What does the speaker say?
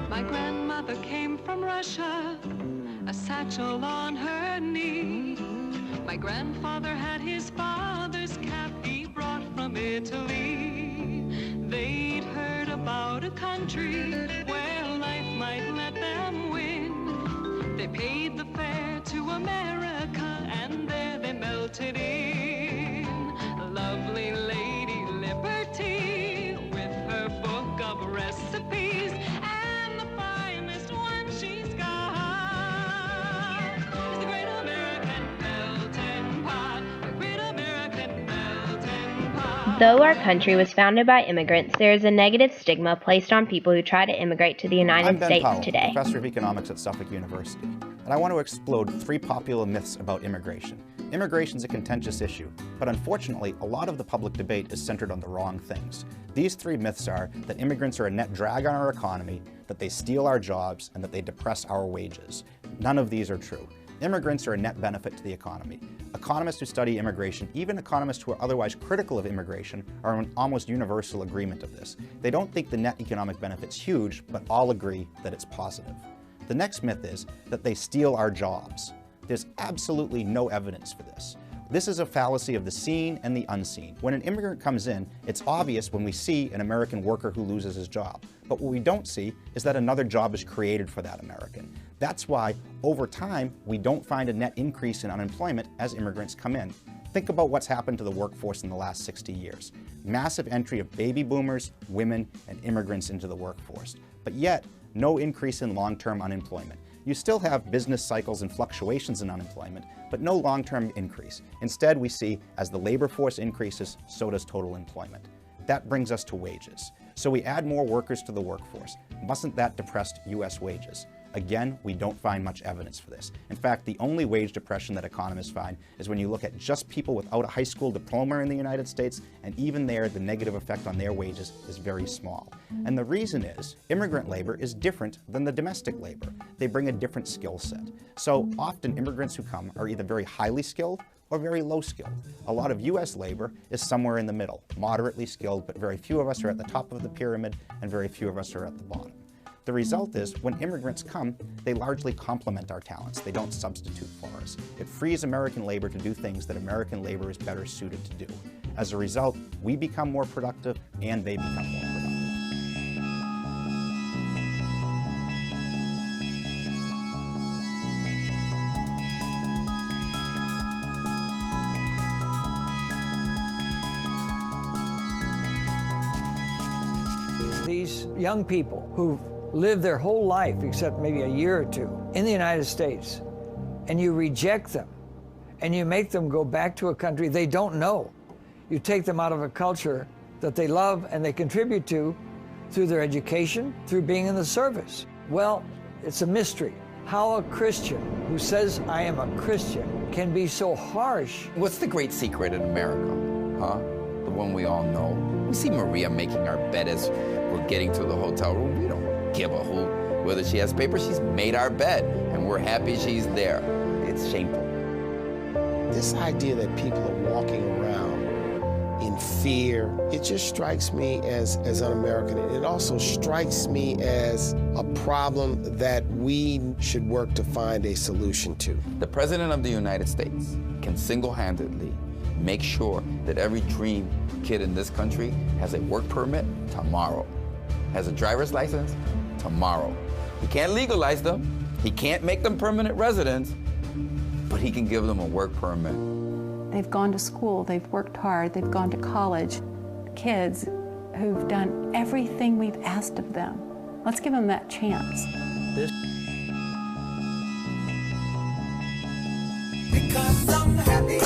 My grandmother came from Russia, a satchel on her knee. My grandfather had his father's cap he brought from Italy. They'd heard about a country where life might let them win. They paid the fare to America and there they melted in. Lovely Lady Liberty with her book of recipes. Though our country was founded by immigrants, there is a negative stigma placed on people who try to immigrate to the United States Powell, today. Professor of Economics at Suffolk University, and I want to explode 3 popular myths about immigration. Immigration is a contentious issue, but unfortunately, a lot of the public debate is centered on the wrong things. These 3 myths are that immigrants are a net drag on our economy, that they steal our jobs, and that they depress our wages. None of these are true. Immigrants are a net benefit to the economy. Economists who study immigration, even economists who are otherwise critical of immigration, are in almost universal agreement of this. They don't think the net economic benefit's huge, but all agree that it's positive. The next myth is that they steal our jobs. There's absolutely no evidence for this. This is a fallacy of the seen and the unseen. When an immigrant comes in, it's obvious when we see an American worker who loses his job. But what we don't see is that another job is created for that American. That's why, over time, we don't find a net increase in unemployment as immigrants come in. Think about what's happened to the workforce in the last 60 years. Massive entry of baby boomers, women, and immigrants into the workforce. But yet, no increase in long-term unemployment. You still have business cycles and fluctuations in unemployment, but no long-term increase. Instead, we see as the labor force increases, so does total employment. That brings us to wages. So we add more workers to the workforce. Mustn't that depress U.S. wages? Again, we don't find much evidence for this. In fact, the only wage depression that economists find is when you look at just people without a high school diploma in the United States, and even there, the negative effect on their wages is very small. And the reason is, immigrant labor is different than the domestic labor. They bring a different skill set. So often immigrants who come are either very highly skilled or very low skilled. A lot of U.S. labor is somewhere in the middle, moderately skilled, but very few of us are at the top of the pyramid and very few of us are at the bottom. The result is, when immigrants come, they largely complement our talents. They don't substitute for us. It frees American labor to do things that American labor is better suited to do. As a result, we become more productive and they become more productive. These young people who've lived their whole life, except maybe a year or two, in the United States, and you reject them, and you make them go back to a country they don't know. You take them out of a culture that they love and they contribute to through their education, through being in the service. Well, it's a mystery how a Christian who says, I am a Christian, can be so harsh. What's the great secret in America, huh? The one we all know. We see Maria making our bed as we're getting to the hotel room. We don't give a hoot whether she has paper. She's made our bed, and we're happy she's there. It's shameful. This idea that people are walking around in fear, it just strikes me as un-American. It also strikes me as a problem that we should work to find a solution to. The President of the United States can single-handedly make sure that every dream kid in this country has a work permit tomorrow, has a driver's license tomorrow. He can't legalize them, he can't make them permanent residents, but he can give them a work permit. They've gone to school, they've worked hard, they've gone to college. Kids who've done everything we've asked of them. Let's give them that chance. Because I'm happy.